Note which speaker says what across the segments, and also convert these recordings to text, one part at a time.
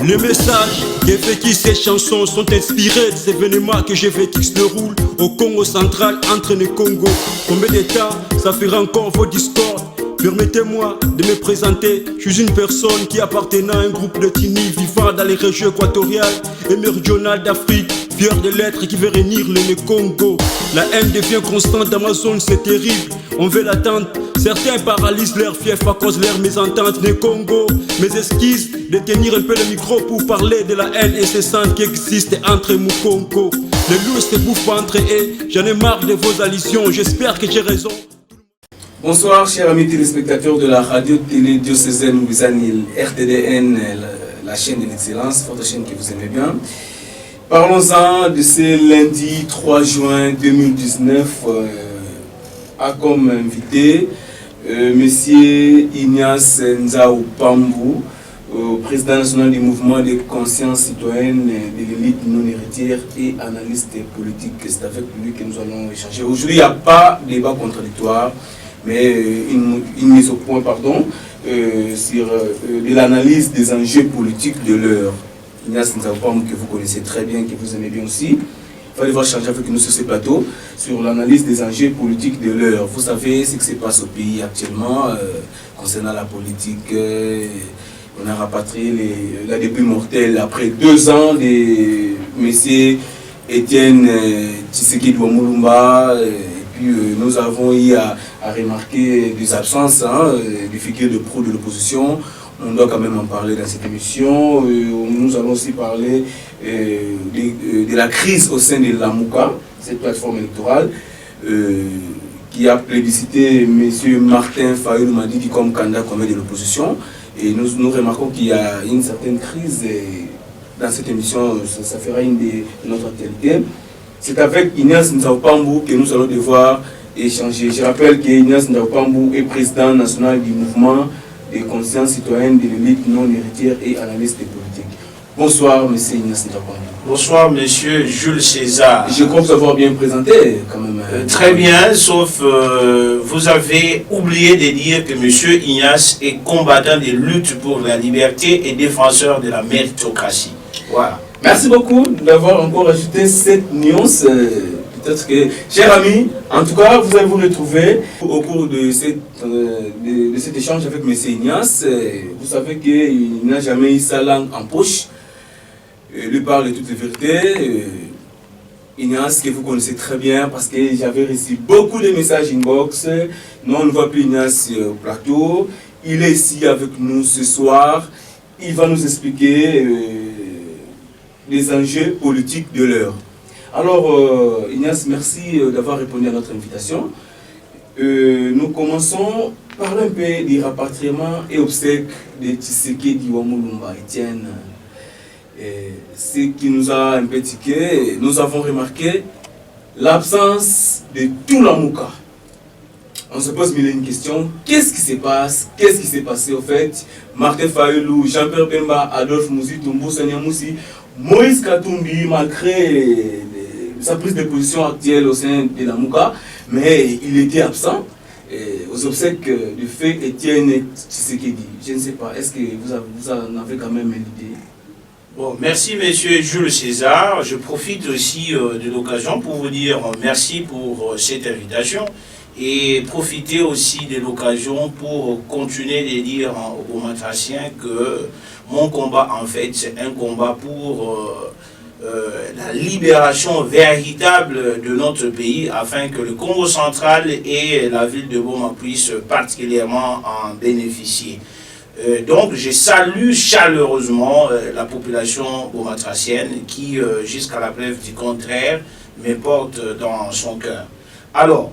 Speaker 1: Les messages que vécus ces chansons sont inspirés des événements que j'ai vécu se déroulent au Congo central entre les Congo. Combien de temps ça fera encore vos discordes? Permettez-moi de me présenter, je suis une personne qui appartenant à un groupe de Tini vivant dans les régions équatoriales et méridionales d'Afrique, fier de l'être qui veut réunir le Congo. La haine devient constante dans ma zone, c'est terrible, on veut l'attendre. Certains paralysent leur fief à cause de leur mésentente des Congo. Mes esquisses de tenir un peu le micro pour parler de la haine incessante qui existe entre Mukongo. Les loups se bouffent entre eux, j'en ai marre de vos allusions, j'espère que j'ai raison.
Speaker 2: Bonsoir chers amis téléspectateurs de la radio télé diocésaine Louisanil RTDN, la chaîne de l'excellence, votre chaîne que vous aimez bien. Parlons-en de ce lundi 3 juin 2019, a comme invité Monsieur Ignace Nzao Pambou, président national du mouvement de conscience citoyenne de l'élite non héritière et analyste politique. C'est avec lui que nous allons échanger. Aujourd'hui, il n'y a pas de débat contradictoire, mais une mise au point sur de l'analyse des enjeux politiques de l'heure. Ignace Nzao Pambou, que vous connaissez très bien, que vous aimez bien aussi. Il fallait voir changer avec nous sur ce plateau sur l'analyse des enjeux politiques de l'heure. Vous savez ce qui se passe au pays actuellement concernant la politique. On a rapatrié la dépouille mortelle après 2 ans de M. Étienne Tshisekedi Wamulumba. Et puis nous avons eu à remarquer des absences des figures de pro de l'opposition. On doit quand même en parler dans cette émission. Nous allons aussi parler de la crise au sein de la MOUCA, cette plateforme électorale, qui a plébiscité M. Martin Fayulu Madidi comme candidat commun de l'opposition. Et nous remarquons qu'il y a une certaine crise dans cette émission, ça fera une de notre actualité. C'est avec Ignace Nzao Pambou que nous allons devoir échanger. Je rappelle qu'Ignace Nzao Pambou est président national du mouvement de conscience citoyenne de l'élite non héritière et analyste politique. Bonsoir, monsieur Ignace Nzao Pambou.
Speaker 3: Bonsoir, monsieur Jules César.
Speaker 2: Je crois vous avoir bien présenté, quand même.
Speaker 3: Très bien, sauf vous avez oublié de dire que monsieur Ignace est combattant des luttes pour la liberté et défenseur de la méritocratie. Voilà.
Speaker 2: Merci beaucoup d'avoir encore ajouté cette nuance. Peut-être que, chers amis, en tout cas, vous allez vous retrouver au cours de cet échange avec M. Ignace. Vous savez qu'il n'a jamais eu sa langue en poche. Il lui parle de toutes les vérités. Ignace, que vous connaissez très bien, parce que j'avais reçu beaucoup de messages inbox. Non, on ne voit plus Ignace au plateau. Il est ici avec nous ce soir. Il va nous expliquer les enjeux politiques de l'heure. Alors, Ignace, merci d'avoir répondu à notre invitation. Nous commençons par un peu des rapatriements et obsèques de Tshisekedi Wamulumba, Étienne. Ce qui nous a un peu tiqué, nous avons remarqué l'absence de tout la MOUCA. On se pose mille et une questions. Qu'est-ce qui se passe? Qu'est-ce qui s'est passé au fait? Martin Fayulu, Jean-Pierre Bemba, Adolphe Mouzi, Tumbo Sanyamousi, Moïse Katumbi, malgré sa prise de position actuelle au sein de la MOUCA, mais il était absent aux obsèques du fait Étienne Tshisekedi. Je ne sais pas, est-ce que vous en avez quand même une idée?
Speaker 3: Bon, merci monsieur Jules César. Je profite aussi de l'occasion pour vous dire merci pour cette invitation et profiter aussi de l'occasion pour continuer de dire aux matraciens que mon combat en fait c'est un combat pour la libération véritable de notre pays afin que le Congo central et la ville de Goma puissent particulièrement en bénéficier. Donc je salue chaleureusement la population bomatracienne qui, jusqu'à la preuve du contraire, me porte dans son cœur. Alors,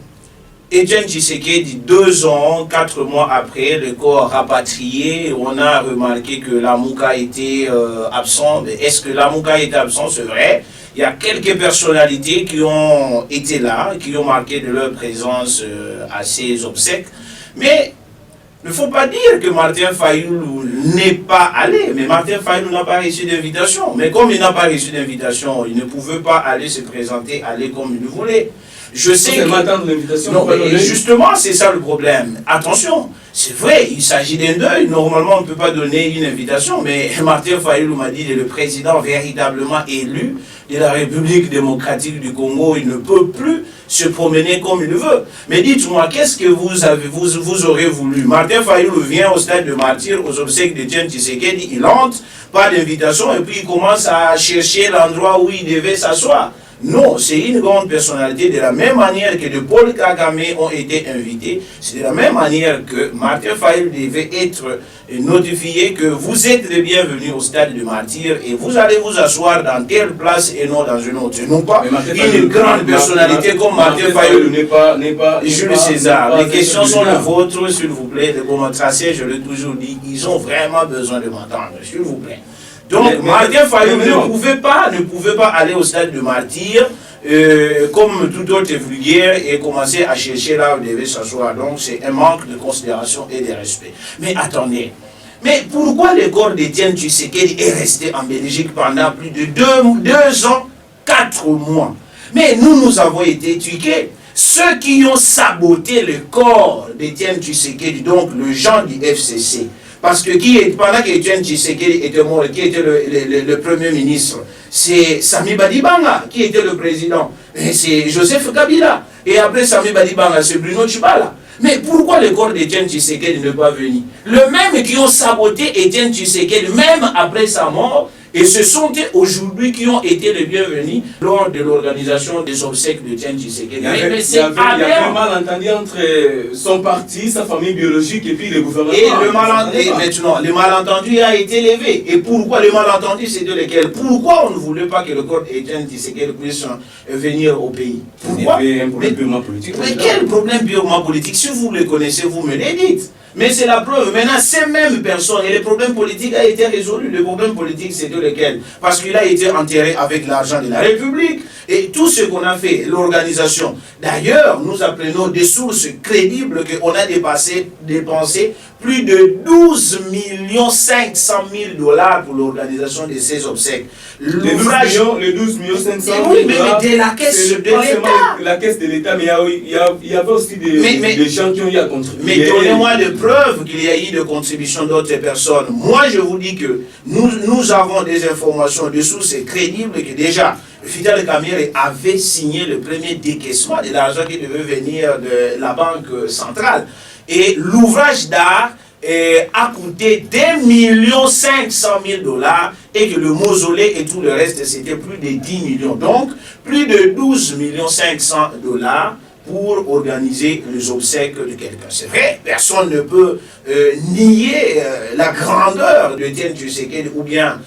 Speaker 3: Étienne Tshisekedi, 2 ans, 4 mois après, le corps rapatrié, on a remarqué que la MOUCA était absente. Est-ce que la MOUCA était absente? C'est vrai. Il y a quelques personnalités qui ont été là, qui ont marqué de leur présence à ces obsèques. Mais il ne faut pas dire que Martin Fayulu n'est pas allé, mais Martin Fayulu n'a pas reçu d'invitation. Mais comme il n'a pas reçu d'invitation, il ne pouvait pas aller se présenter, aller comme il voulait. Je sais que...
Speaker 2: l'invitation.
Speaker 3: Non, mais justement, c'est ça le problème. Attention, C'est vrai, il s'agit d'un deuil. Normalement, on ne peut pas donner une invitation, mais Martin Fayulu m'a dit, le président véritablement élu de la République démocratique du Congo, il ne peut plus se promener comme il veut. Mais dites-moi, qu'est-ce que vous aurez voulu? Martin Fayulu vient au stade de martyr, aux obsèques de Etienne Tshisekedi, il entre, pas d'invitation, et puis il commence à chercher l'endroit où il devait s'asseoir. Non, c'est une grande personnalité, de la même manière que de Paul Kagame ont été invités, c'est de la même manière que Martin Fayulu devait être notifié que vous êtes les bienvenus au stade de martyr et vous allez vous asseoir dans telle place et non dans une autre. Non pas une grande personnalité comme Martin Fayulu n'est pas Jules César. Les questions sont les vôtres, s'il vous plaît. Les commentaires, je l'ai toujours dit, ils ont vraiment besoin de m'entendre, s'il vous plaît. Donc, Martin Fayulu ne pouvait pas aller au stade de martyr comme tout autre vulgaire et commencer à chercher là où il devait s'asseoir. Donc, c'est un manque de considération et de respect. Mais attendez, mais pourquoi le corps d'Etienne Tshisekedi est resté en Belgique pendant plus de 2 ans, 4 mois? Mais nous avons été tués. Ceux qui ont saboté le corps d'Etienne Tshisekedi, donc le gens du FCC, parce que pendant qu'Etienne Tshisekedi était mort, qui était le premier ministre, c'est Sami Badibanga qui était le président. C'est Joseph Kabila. Et après Sami Badibanga, c'est Bruno Tshibala. Mais pourquoi le corps d'Etienne Tshisekedi n'est pas venu? Le même qui ont saboté Etienne Tshisekedi, même après sa mort, et ce sont aujourd'hui qui ont été les bienvenus lors de l'organisation des obsèques d'Etienne Tshisekedi.
Speaker 2: Il y a un malentendu entre son parti, sa famille biologique et puis le gouvernement.
Speaker 3: Et maintenant, le malentendu a été levé. Et pourquoi le malentendu, c'est de lequel? Pourquoi on ne voulait pas que le corps d'Etienne Tshisekedi puisse venir au pays? Pourquoi?
Speaker 2: Il y avait un problème purement politique.
Speaker 3: Mais quel problème purement politique? Si vous le connaissez, vous me le dites. Mais c'est la preuve. Maintenant, ces mêmes personnes, et le problème politique a été résolu. Le problème politique, c'est de lequel? Parce qu'il a été enterré avec l'argent de la République. Et tout ce qu'on a fait, l'organisation. D'ailleurs, nous apprenons des sources crédibles qu'on a dépensé plus de 12 500 000 $, pour l'organisation de ces obsèques.
Speaker 2: Les 12 500 000 $,
Speaker 3: oui, mais de la caisse de l'État.
Speaker 2: La caisse de l'État, mais il y avait aussi des gens qui ont eu à contribuer.
Speaker 3: Mais donnez-moi des preuves qu'il y a eu de contributions d'autres personnes. Moi, je vous dis que nous avons des informations, des sources crédibles que déjà, Fidel Kamere avait signé le premier décaissement de l'argent qui devait venir de la Banque centrale. Et l'ouvrage d'art a coûté 2 500 000 $ et que le mausolée et tout le reste, c'était plus de 10 millions. Donc, plus de 12 500 000 $ pour organiser les obsèques de quelqu'un. C'est vrai, personne ne peut nier la grandeur de Etienne Tshisekedi ou bien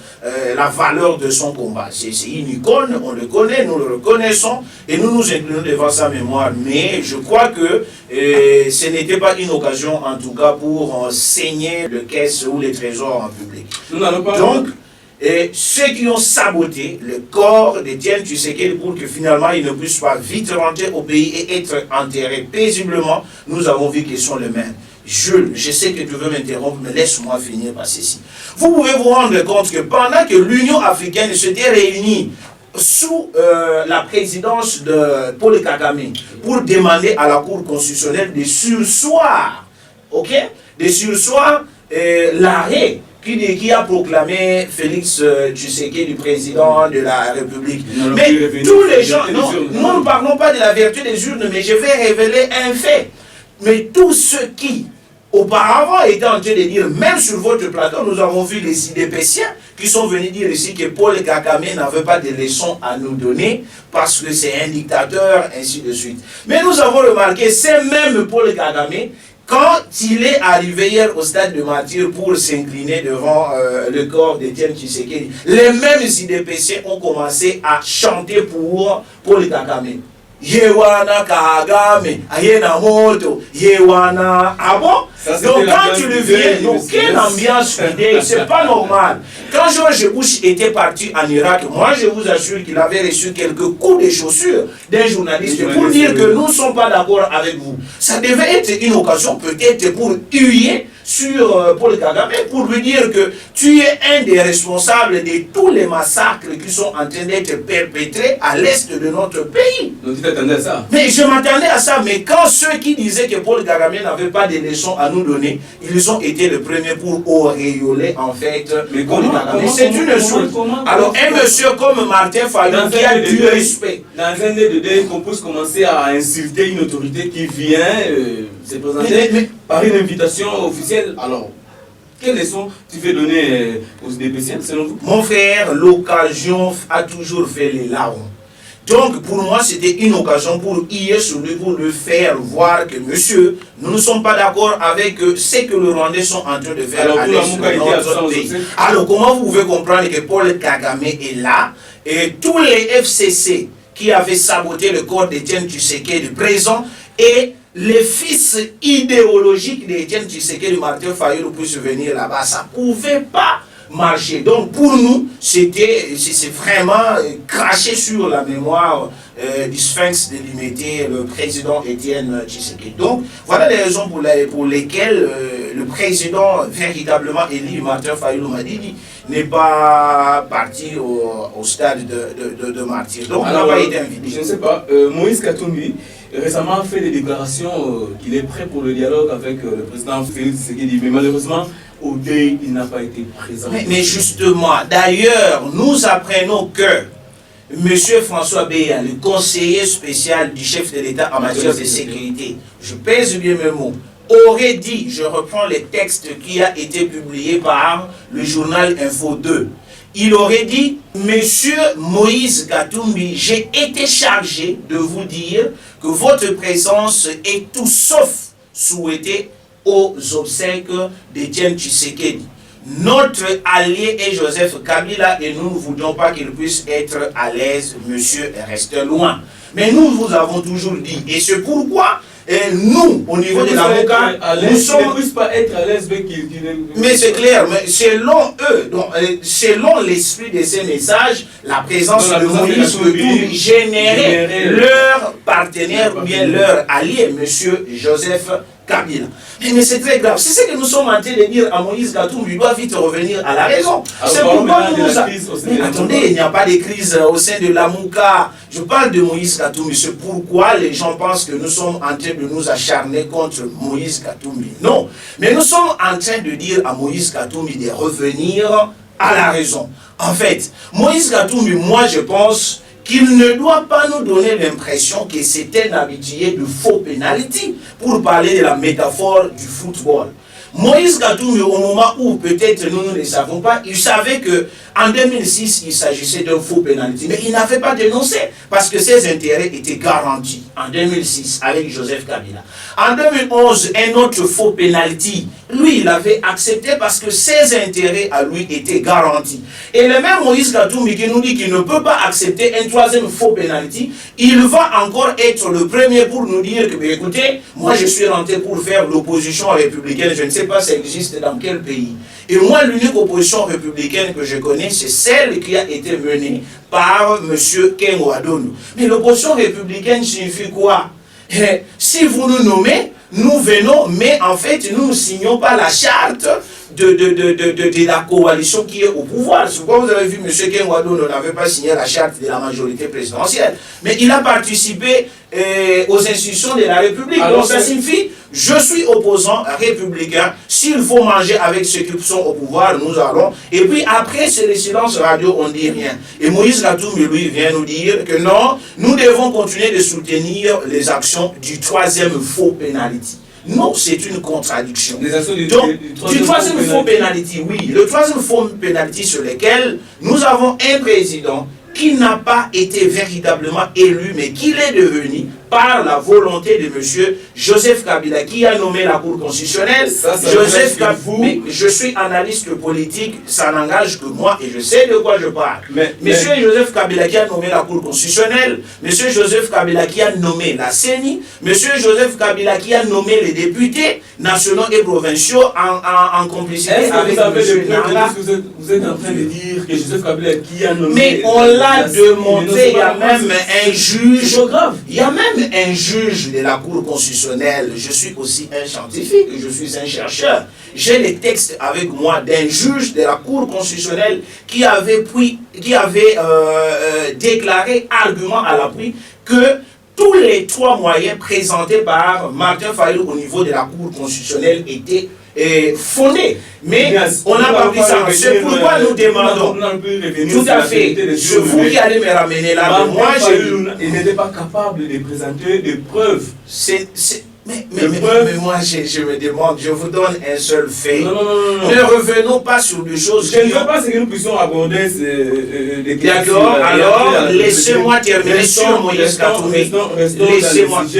Speaker 3: la valeur de son combat. C'est une icône, on le connaît, nous le reconnaissons et nous nous inclinons devant sa mémoire. Mais je crois que ce n'était pas une occasion, en tout cas, pour saigner le caisse ou les trésors en public.
Speaker 2: Nous n'allons pas...
Speaker 3: Donc, et ceux qui ont saboté le corps d'Etienne Tshisekedi pour que finalement il ne puisse pas vite rentrer au pays et être enterré paisiblement, nous avons vu qu'ils sont les mêmes. Jules, je sais que tu veux m'interrompre, mais laisse-moi finir par ceci. Vous pouvez vous rendre compte que pendant que l'Union africaine s'était réunie sous la présidence de Paul Kagame pour demander à la Cour constitutionnelle de surseoir, de surseoir l'arrêt qui a proclamé Félix Tshisekedi, président de la République. Mais tous les gens, nous ne parlons pas de la vertu des urnes, mais je vais révéler un fait. Mais tous ceux qui, auparavant, étaient en train de dire, même sur votre plateau, nous avons vu les idépéciens qui sont venus dire ici que Paul Kagame n'avait pas de leçons à nous donner parce que c'est un dictateur, ainsi de suite. Mais nous avons remarqué, c'est même Paul Kagame, quand il est arrivé hier au stade de martyr pour s'incliner devant le corps d'Etienne Tshisekedi, les mêmes idépéciens ont commencé à chanter pour Paul Kagame. Yewana Kagame, Ayena Moto, Yewana. Ah bon? Donc quand tu le viens, quelle ambiance fidèle, c'est pas normal. Quand George Bush était parti en Irak, moi je vous assure qu'il avait reçu quelques coups de chaussures d'un journaliste pour dire que nous ne sommes pas d'accord avec vous. Ça devait être une occasion peut-être pour huer sur Paul Kagame pour lui dire que tu es un des responsables de tous les massacres qui sont en train d'être perpétrés à l'est de notre pays.
Speaker 2: Donc tu t'attendais à ça?
Speaker 3: Mais je m'attendais à ça, mais quand ceux qui disaient que Paul Kagame n'avait pas de leçons à nous donner, ils ont été les premiers pour auréoler en fait Paul Kagame. C'est une insulte. Alors un monsieur comme Martin Fayulu qui a du respect.
Speaker 2: Dans un DDD, qu'on puisse commencer à insulter une autorité qui vient se présenter par une invitation officielle. Alors, quelles leçons tu fais donner aux DPCM selon vous?
Speaker 3: Mon frère, l'occasion a toujours fait les larmes. Donc pour moi, c'était une occasion pour hier sur lui, pour le faire voir que monsieur, nous ne sommes pas d'accord avec ce que les Rwandais sont en train de faire.
Speaker 2: Alors,
Speaker 3: à l'est de notre pays. Alors comment vous pouvez comprendre que Paul Kagame est là et tous les FCC qui avaient saboté le corps d'Étienne Tshisekedi présent et les fils idéologiques d'Étienne Tshisekedi, Martin Fayulu, puissent venir là-bas, ça ne pouvait pas marcher. Donc pour nous, c'est vraiment craché sur la mémoire du Sphinx de l'imité, le président Étienne Tshisekedi. Donc voilà les raisons pour lesquelles le président véritablement élu, Martin Fayulu Madidi, n'est pas parti au stade de martyr. Donc
Speaker 2: alors,
Speaker 3: on n'a pas été invité.
Speaker 2: Je ne sais pas, Moïse Katumbi récemment fait des déclarations qu'il est prêt pour le dialogue avec le président Félix Tshisekedi, mais malheureusement au deuil, il n'a pas été présent.
Speaker 3: Mais justement, d'ailleurs, nous apprenons que M. François Béa, le conseiller spécial du chef de l'État en matière de sécurité, je pèse bien mes mots, aurait dit, je reprends les textes qui a été publié par le journal Info 2, il aurait dit, Monsieur Moïse Katumbi, j'ai été chargé de vous dire que votre présence est tout sauf souhaitée aux obsèques d'Étienne Tshisekedi. Notre allié est Joseph Kabila et nous ne voudrions pas qu'il puisse être à l'aise, monsieur, reste loin. Mais nous vous avons toujours dit, et c'est pourquoi nous, au niveau de l'avocat, nous sommes...
Speaker 2: Il ne puisse pas être à l'aise,
Speaker 3: mais c'est clair, mais selon eux, donc, selon l'esprit de ces messages, la présence de Moïse Katumbi générait leur partenaire ou bien leur allié, monsieur Joseph Kabila. Mais c'est très grave. C'est ce que nous sommes en train de dire à Moïse Katumbi. Il doit vite revenir à la raison. C'est pourquoi nous mais attendez, il n'y a pas de crise au sein de l'Amouka. Je parle de Moïse Katumbi. C'est pourquoi les gens pensent que nous sommes en train de nous acharner contre Moïse Katumbi. Non. Mais nous sommes en train de dire à Moïse Katumbi de revenir à la raison. En fait, Moïse Katumbi, moi je pense qu'il ne doit pas nous donner l'impression que c'est un habitué de faux pénalité pour parler de la métaphore du football. Moïse Katumbi, au moment où peut-être nous ne le savons pas, il savait qu'en 2006, il s'agissait d'un faux pénalité. Mais il n'avait pas dénoncé parce que ses intérêts étaient garantis en 2006 avec Joseph Kabila. En 2011, un autre faux pénalité, lui, il avait accepté parce que ses intérêts à lui étaient garantis. Et le même Moïse Katumbi qui nous dit qu'il ne peut pas accepter un troisième faux pénalité, il va encore être le premier pour nous dire que, écoutez, moi je suis rentré pour faire l'opposition républicaine, je ne sais pas si ça existe dans quel pays. Et moi, l'unique opposition républicaine que je connais, c'est celle qui a été menée par M. Ken Wadonu. Mais l'opposition républicaine signifie quoi? Si vous nous nommez, nous venons, mais en fait, nous ne signons pas la charte de la coalition qui est au pouvoir. C'est pourquoi vous avez vu M. Ken Wadonu n'avait pas signé la charte de la majorité présidentielle. Mais il a participé aux institutions de la République. Alors, donc ça signifie, je suis opposant républicain. S'il faut manger avec ceux qui sont au pouvoir, nous allons. Et puis après, c'est le silence radio, on ne dit rien. Et Moïse Katumbi, lui, vient nous dire que non, nous devons continuer de soutenir les actions du troisième faux pénalité. Non, c'est une contradiction. Donc, du troisième faux pénalité, oui. Le troisième faux pénalité sur lequel nous avons un président qui n'a pas été véritablement élu, mais qui l'est devenu par la volonté de M. Joseph Kabila, qui a nommé la Cour constitutionnelle. Joseph Kabila, je suis analyste politique, ça n'engage que moi et je sais de quoi je parle. Monsieur Joseph Kabila qui a nommé la Cour constitutionnelle, M. Joseph Kabila qui a nommé la CENI, M. Joseph Kabila qui a nommé les députés nationaux et provinciaux en complicité avec M. Nanga.
Speaker 2: Vous êtes en train de dire que Joseph Kabila qui a nommé...
Speaker 3: Mais on l'a démontré, il y a même un juge, il y a même même un juge de la Cour constitutionnelle, je suis aussi un scientifique, je suis un chercheur. J'ai les textes avec moi d'un juge de la Cour constitutionnelle qui avait déclaré, argument à l'appui, que tous les 3 moyens présentés par Martin Fayulu au niveau de la Cour constitutionnelle étaient fondés. Mais on n'a pas pris ça. C'est pourquoi nous demandons. Tout à fait. C'est vous qui allez me ramener là. Mais moi,
Speaker 2: il n'était pas capable de présenter des preuves.
Speaker 3: Mais moi, je me demande, je vous donne un seul fait.
Speaker 2: Non.
Speaker 3: Ne revenons pas sur des choses.
Speaker 2: Je ne veux pas que nous puissions aborder des questions.
Speaker 3: D'accord, alors laissez-moi terminer sur Moïse Katumbi.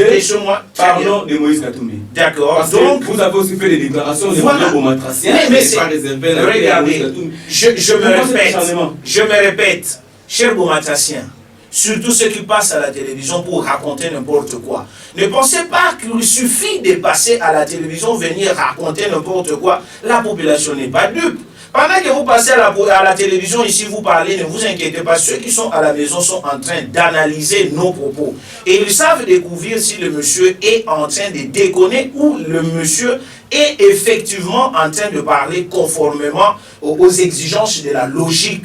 Speaker 3: Laissez-moi.
Speaker 2: Parlons de Moïse Katumbi.
Speaker 3: D'accord,
Speaker 2: donc vous avez aussi fait des déclarations de Bomatracien.
Speaker 3: Mais c'est pas réservé à regardez, je me répète, cher Bomatracien, surtout ceux qui passent à la télévision pour raconter n'importe quoi. Ne pensez pas qu'il suffit de passer à la télévision, venir raconter n'importe quoi. La population n'est pas dupe. Pendant que vous passez à la télévision, ici vous parlez, ne vous inquiétez pas. Ceux qui sont à la maison sont en train d'analyser nos propos. Et ils savent découvrir si le monsieur est en train de déconner ou le monsieur est effectivement en train de parler conformément aux exigences de la logique.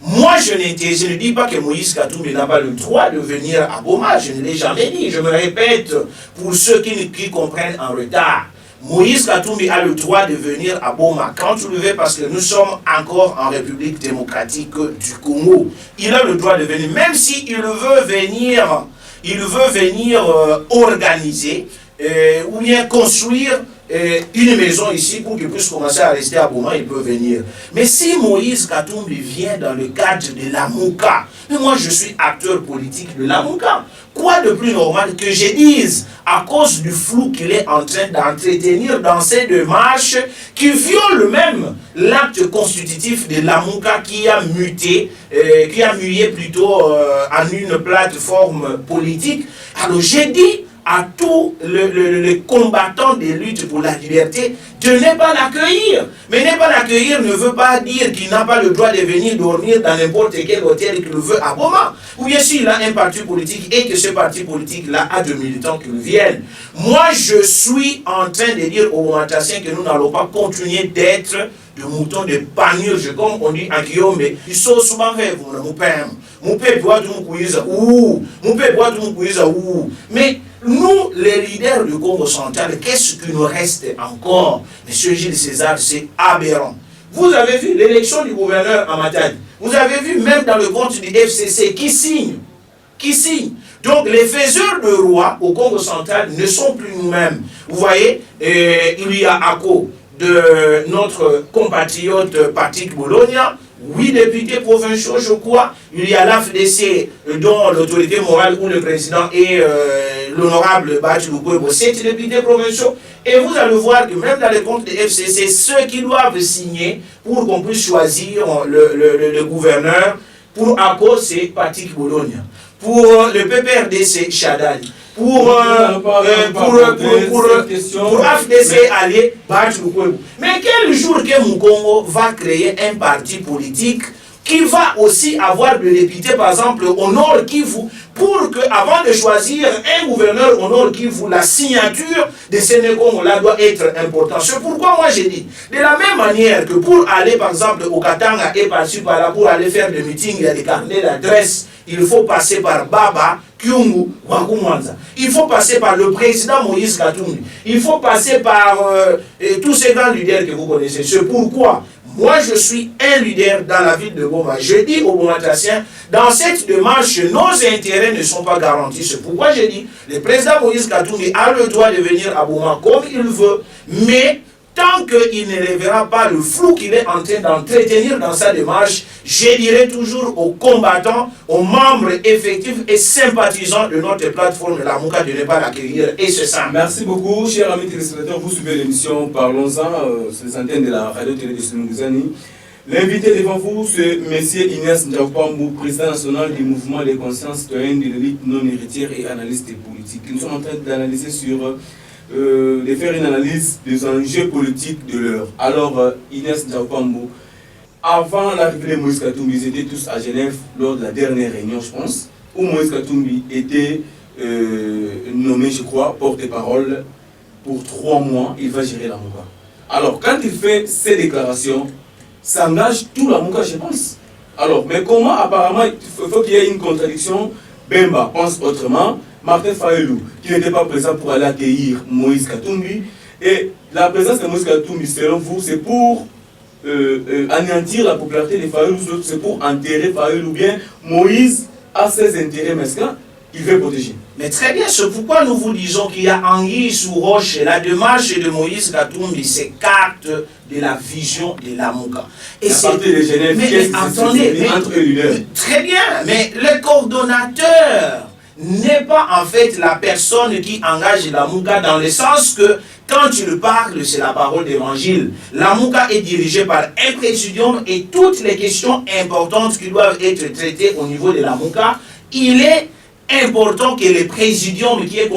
Speaker 3: Moi, je ne dis pas que Moïse Katumbi n'a pas le droit de venir à Boma. Je ne l'ai jamais dit. Je me répète pour ceux qui comprennent en retard. Moïse Katumbi a le droit de venir à Boma quand tu le veux parce que nous sommes encore en République démocratique du Congo. Il a le droit de venir, même s'il veut venir organiser ou bien construire une maison ici pour qu'il puisse commencer à rester à Boma, il peut venir. Mais si Moïse Katumbi vient dans le cadre de la Mouka, mais moi je suis acteur politique de la Mouka, quoi de plus normal que je dise, à cause du flou qu'il est en train d'entretenir dans ces démarches qui violent même l'acte constitutif de la Mouka qui a muté, mué plutôt en une plateforme politique. Alors j'ai dit à tous les combattants des luttes pour la liberté de ne pas l'accueillir. Mais ne pas l'accueillir ne veut pas dire qu'il n'a pas le droit de venir dormir dans n'importe quel hôtel qu'il veut à Boma. Ou bien s'il a un parti politique et que ce parti politique-là a de militants qui viennent. Moi, je suis en train de dire aux Bomatraciens que nous n'allons pas continuer d'être de moutons de panurge, comme on dit en Guillaume. Ils sont souvent faits, mais nous, les leaders du Congo central, qu'est-ce qui nous reste encore? Monsieur Gilles César, c'est aberrant. Vous avez vu l'élection du gouverneur en Matane. Vous avez vu même dans le compte du FCC qui signe. Donc les faiseurs de roi au Congo central ne sont plus nous-mêmes. Vous voyez, il y a ACO de notre compatriote Patrick Bologna, 8 députés provinciaux, je crois. Il y a l'AFDC, dont l'autorité morale ou le président est l'honorable Bati Lukwebo, 7 députés provinciaux. Et vous allez voir que même dans les comptes des FCC, ceux qui doivent signer pour qu'on puisse choisir le gouverneur, pour ACO, c'est Patrick Bologna. Pour le PPRD, c'est Chadal. Pour AFDC aller battre le peuple. Mais quel jour que Mukongo va créer un parti politique qui va aussi avoir des députés, par exemple, au Nord Kivu, pour que, avant de choisir un gouverneur au Nord Kivu, la signature de Sénégal-là doit être importante. C'est pourquoi moi j'ai dit, de la même manière que pour aller, par exemple, au Katanga et par-ci par-là, pour aller faire des meetings, il y a des carnets d'adresse, il faut passer par Baba, Kyungu, Wakumwanza. Il faut passer par le président Moïse Katumbi. Il faut passer par tous ces grands leaders que vous connaissez. C'est pourquoi moi, je suis un leader dans la ville de Boma. Je dis aux Bomatraciens, dans cette démarche, nos intérêts ne sont pas garantis. C'est pourquoi je dis, le président Moïse Katumbi a le droit de venir à Boma comme il veut, mais tant qu'il ne révélera pas le flou qu'il est en train d'entretenir dans sa démarche, je dirai toujours aux combattants, aux membres effectifs et sympathisants de notre plateforme La Mouka de ne pas l'accueillir, et c'est ça.
Speaker 2: Merci beaucoup, chers amis téléspectateurs. Vous suivez l'émission Parlons-en sur les antennes de la radio-télé de Sénégal. L'invité devant vous, c'est M. Ignace Ndiakoupambou, président national du mouvement des consciences citoyennes de l'élite non héritière et analyste politique. Nous sommes en train d'analyser sur de faire une analyse des enjeux politiques de l'heure. Alors, Ignace Ndiakoupambou, avant l'arrivée de Moïse Katumbi, ils étaient tous à Genève lors de la dernière réunion, je pense, où Moïse Katumbi était nommé, je crois, porte-parole pour 3 mois, il va gérer la Mouka. Alors, quand il fait ces déclarations, ça engage tout la Mouka, je pense. Alors, mais comment apparemment, il faut qu'il y ait une contradiction, Bemba pense autrement, Martin Fayulu, qui n'était pas présent pour aller accueillir Moïse Katumbi, et la présence de Moïse Katumbi, selon vous, c'est pour anéantir la popularité de Fayulu, c'est pour enterrer Fayulu, ou bien Moïse a ses intérêts mesquins, il veut protéger.
Speaker 3: Mais très bien, c'est pourquoi nous vous disons qu'il y a anguille sous roche. La démarche de Moïse Katumbi s'écarte de la vision de la Mouka.
Speaker 2: Et à partir de Genève,
Speaker 3: mais attendez,
Speaker 2: entre eux leaders.
Speaker 3: Très bien, mais le coordonnateur n'est pas en fait la personne qui engage la Mouka dans le sens que quand tu le parles, c'est la parole d'évangile. La Mouka est dirigée par un présidium et toutes les questions importantes qui doivent être traitées au niveau de la Mouka, il est important que le présidium qui est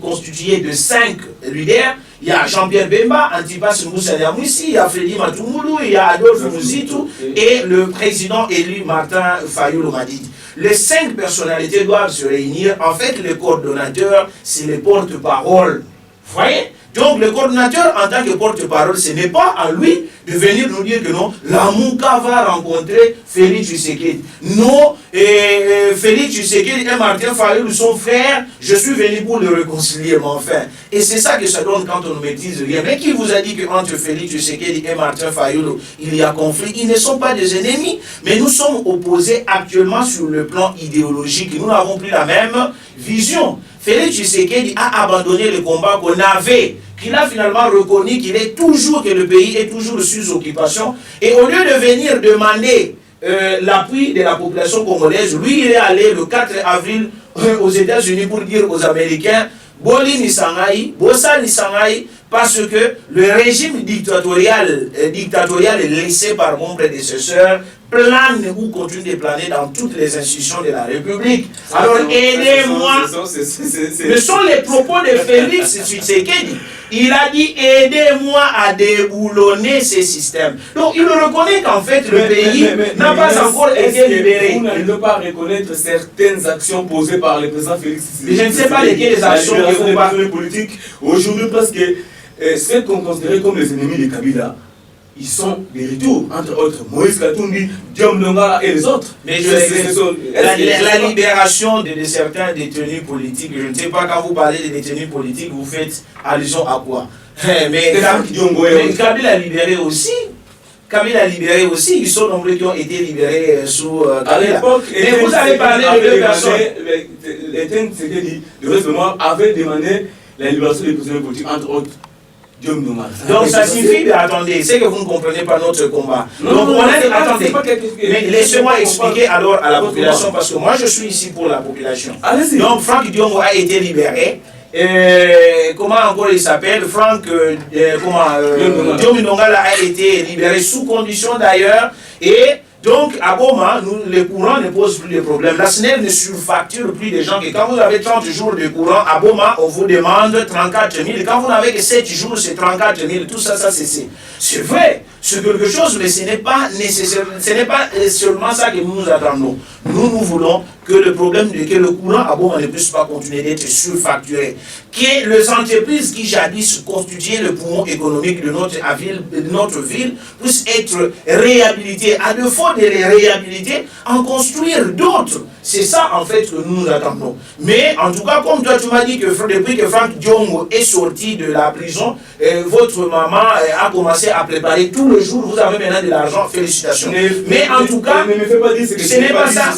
Speaker 3: constitué de 5 leaders, il y a Jean-Pierre Bemba, Antipas Moussa Niamouissi, il y a Freddy Matoumoulou, il y a Adolphe Mouzitou et le président élu Martin Fayulu Madidi. Les 5 personnalités doivent se réunir. En fait, le coordonnateur, c'est le porte-parole. Vous voyez? Donc le coordinateur en tant que porte-parole, ce n'est pas à lui de venir nous dire que non, la Mouka va rencontrer Félix Tshisekedi. Non, Félix Tshisekedi et Martin Fayulu sont frères, je suis venu pour le réconcilier, mais enfin. Et c'est ça que ça donne quand on ne maîtrise rien. Mais qui vous a dit qu'entre Félix Tshisekedi et Martin Fayulu, il y a conflit? Ils ne sont pas des ennemis, mais nous sommes opposés actuellement sur le plan idéologique. Nous n'avons plus la même vision. Félix Tshisekedi a abandonné le combat qu'on avait, qu'il a finalement reconnu qu'il est toujours, que le pays est toujours sous occupation. Et au lieu de venir demander l'appui de la population congolaise, lui il est allé le 4 avril aux États-Unis pour dire aux Américains, Boli Nisangaï, Bossa Nisangaï, parce que le régime dictatorial laissé par mon prédécesseur plane ou continue de planer dans toutes les institutions de la République. Alors aidez-moi. Ce sont les propos de Félix Tshisekedi. Il a dit aidez-moi à déboulonner ces systèmes. Donc il reconnaît qu'en fait le pays n'a pas encore été libéré.
Speaker 2: Vous n'allez pas reconnaître certaines actions posées par le président Félix Tshisekedi.
Speaker 3: Je ne sais pas lesquelles les actions que vous parlez
Speaker 2: politiques. Aujourd'hui, parce que ceux qu'on considérait comme les ennemis de Kabila, ils sont des retours, entre autres Moïse Katumbi, Diom Ndongala et les autres.
Speaker 3: Mais la libération de certains détenus politiques, je ne sais pas, quand vous parlez des détenus politiques, vous faites allusion à quoi? Mais Kabila a libéré aussi. Kabila a libéré aussi, ils sont nombreux qui ont été libérés sous Kabila.
Speaker 2: À l'époque,
Speaker 3: mais vous avez parlé de deux personnes.
Speaker 2: Le reste de moi avait demandé la libération des prisonniers politiques, entre autres.
Speaker 3: Donc ça signifie, attendez, c'est que vous ne comprenez pas notre combat. Attendez, mais laissez-moi expliquer alors à la population, parce que moi je suis ici pour la population. Donc Franck Diongo a été libéré. Comment encore il s'appelle? Franck Diom Ndongala a été libéré sous condition d'ailleurs. Et donc, à Goma, le courant ne pose plus de problème. La SNEL ne surfacture plus des gens que quand vous avez 30 jours de courant, à Goma, on vous demande 34 000. Quand vous n'avez que 7 jours, c'est 34 000. Tout ça, c'est vrai. C'est quelque chose, mais ce n'est pas nécessaire. Ce n'est pas seulement ça que nous attendons. Nous voulons que le problème de que le courant à Goma ne puisse pas continuer d'être surfacturé. Que les entreprises qui jadis constituaient le poumon économique de notre ville puissent être réhabilitées. À défaut de les réhabiliter, en construire d'autres. C'est ça en fait que nous attendons. Mais en tout cas, comme toi tu m'as dit que depuis que Franck Diongo est sorti de la prison, votre maman a commencé à préparer tout le jour, vous avez maintenant de l'argent, félicitations. Mais en tout cas, ce n'est pas ça.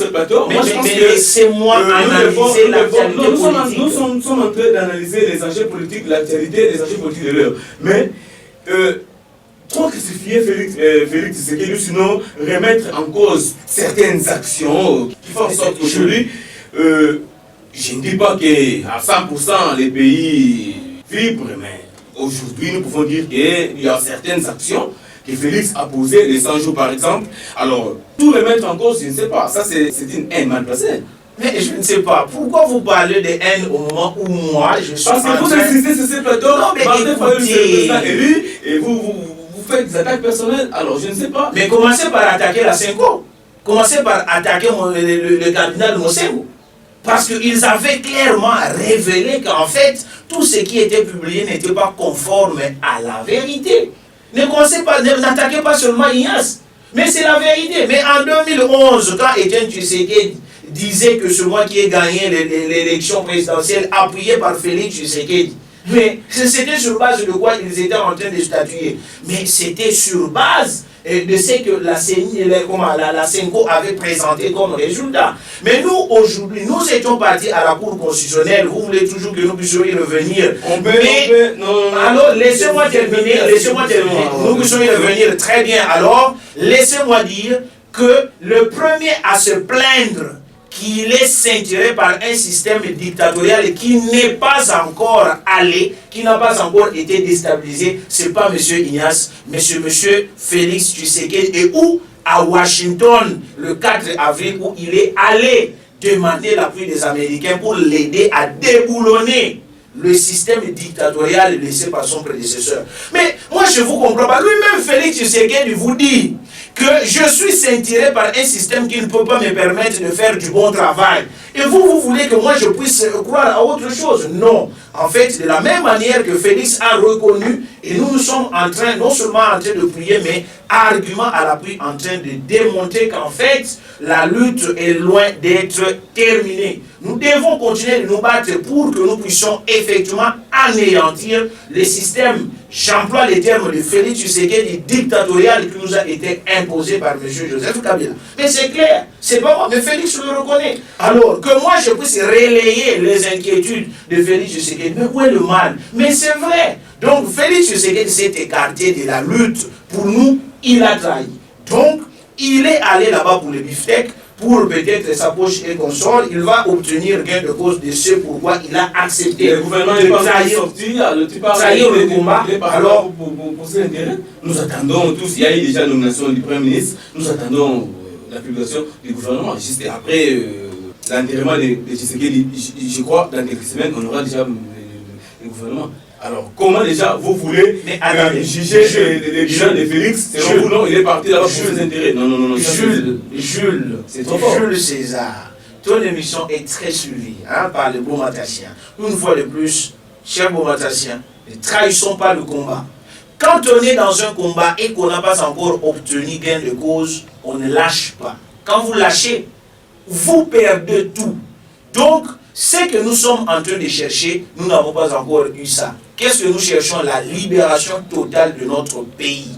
Speaker 3: Mais laissez-moi analyser l'actualité politique.
Speaker 2: Nous sommes en train d'analyser les enjeux politiques, l'actualité des enjeux politiques de l'heure. Mais trop crucifier Félix Tshisekedi, sinon remettre en cause certaines actions qui font en sorte qu'aujourd'hui, je ne dis pas qu'à 100% les pays vibrent, mais aujourd'hui nous pouvons dire qu'il y a certaines actions que Félix a posées les 100 jours par exemple. Alors, tout remettre en cause, je ne sais pas, ça c'est une haine mal placée.
Speaker 3: Mais je ne sais pas, pourquoi vous parlez de haine au moment où moi je suis
Speaker 2: parce que vous insistez sur ces plateaux, Martin Fayulu c'est le président élu, et vous faites des attaques personnelles, alors je ne sais pas.
Speaker 3: Mais commencez par attaquer la Senko. Commencez par attaquer le cardinal Mosengo. Parce qu'ils avaient clairement révélé qu'en fait, tout ce qui était publié n'était pas conforme à la vérité. Ne commencez pas, n'attaquez pas seulement Ignace, mais c'est la vérité. Mais en 2011, quand Etienne Tshisekedi disait que c'est moi qui ai gagné l'élection présidentielle appuyée par Félix Tshisekedi, mais c'était sur base de quoi ils étaient en train de statuer. Mais c'était sur base de ce que la Senko avait présenté comme résultat. Mais nous, aujourd'hui, nous étions partis à la Cour constitutionnelle. Vous voulez toujours que nous puissions y revenir. Alors, laissez-moi terminer. Nous puissions y revenir très bien. Alors, laissez-moi dire que le premier à se plaindre qu'il est ceinturé par un système dictatorial qui n'est pas encore allé, qui n'a pas encore été déstabilisé, ce n'est pas M. Ignace, mais c'est M. Félix Tshisekedi, et où à Washington, le 4 avril, où il est allé demander l'appui des Américains pour l'aider à déboulonner le système dictatorial laissé par son prédécesseur. Mais moi, je ne vous comprends pas. Lui-même, Félix Tshisekedi vous dit que je suis ceinturé par un système qui ne peut pas me permettre de faire du bon travail. Et vous voulez que moi je puisse croire à autre chose? Non. En fait, de la même manière que Félix a reconnu, et nous sommes en train, non seulement en train de prier, mais argument à l'appui, en train de démontrer qu'en fait, la lutte est loin d'être terminée. Nous devons continuer de nous battre pour que nous puissions effectivement anéantir le système, j'emploie les termes de Félix Tshisekedi, dictatorial qui nous a été imposé par M. Joseph Kabila. Mais c'est clair, c'est pas moi, mais Félix le reconnaît. Alors, que moi je puisse relayer les inquiétudes de Félix Tshisekedi, mais où est le mal? Mais c'est vrai. Donc, Félix Tshisekedi s'est écarté de la lutte. Pour nous, il a trahi. Donc, il est allé là-bas pour le beefsteak, pour peut-être sa poche et consort, il va obtenir gain de cause de ce pourquoi il a accepté
Speaker 2: le gouvernement
Speaker 3: de trahir le combat.
Speaker 2: Alors, pour cet intérêt, nous attendons tous, il y a eu déjà la nomination du Premier ministre, nous attendons la publication du gouvernement. Juste après l'enterrement de Tshisekedi, je crois, dans quelques semaines, on aura déjà le gouvernement. Alors, comment déjà vous voulez juger les bilan de Félix? Selon vous, non, il est parti là-bas pour ses intérêts. Non.
Speaker 3: Jules César, ton émission est très suivie par les beaux matassiens. Une fois de plus, chers beaux matassiens, ne trahissons pas le combat. Quand on est dans un combat et qu'on n'a pas encore obtenu gain de cause, on ne lâche pas. Quand vous lâchez, vous perdez tout. Donc, ce que nous sommes en train de chercher, nous n'avons pas encore eu ça. Qu'est-ce que nous cherchons? La libération totale de notre pays.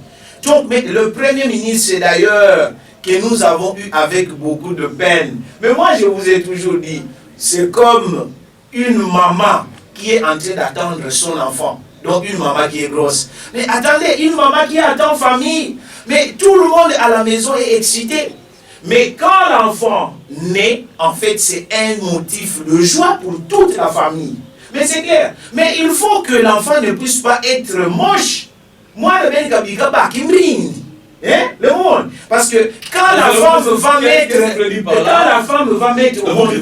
Speaker 3: Donc, mais le Premier ministre, c'est d'ailleurs que nous avons eu avec beaucoup de peine. Mais moi, je vous ai toujours dit, c'est comme une maman qui est en train d'attendre son enfant. Donc, une maman qui est grosse. Mais attendez, une maman qui attend famille. Mais tout le monde à la maison est excité. Mais quand l'enfant naît, en fait, c'est un motif de joie pour toute la famille. Mais c'est clair. Mais il faut que l'enfant ne puisse pas être moche. Moi, le ben kabika qui me le monde. Parce que quand la femme va mettre au monde,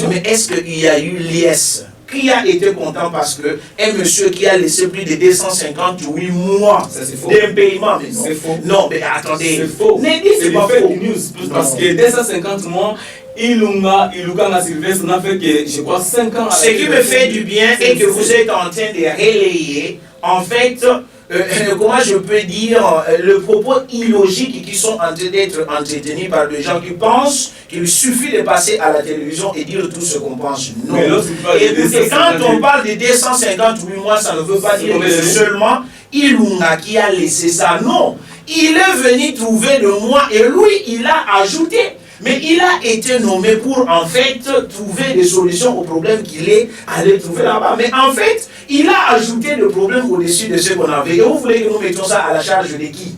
Speaker 3: mais est-ce qu'il y a eu liesse? Qui a été content parce que un monsieur qui a laissé plus de 258 mois d'un paiement?
Speaker 2: C'est faux.
Speaker 3: Non, mais attendez.
Speaker 2: C'est faux.
Speaker 3: C'est pas faux.
Speaker 2: News, parce que 250 mois, Ilunga Sylvestre n'a fait que, je crois, 5 ans.
Speaker 3: Ce qui me fait du bien et que vous êtes en train de relayer, en fait, comment je peux dire, le propos illogique qui sont en train d'être entretenus par des gens qui pensent qu'il suffit de passer à la télévision et dire tout ce qu'on pense. Non. Écoutez, quand on parle de 258 mois, ça ne veut pas dire que c'est seulement Ilunga qui a laissé ça. Non. Il est venu trouver le mois et lui, il a ajouté. Mais il a été nommé pour en fait trouver des solutions aux problèmes qu'il est allé trouver là-bas. Mais en fait, il a ajouté des problèmes au-dessus de ce qu'on avait. Et vous voulez que nous mettions ça à la charge de qui?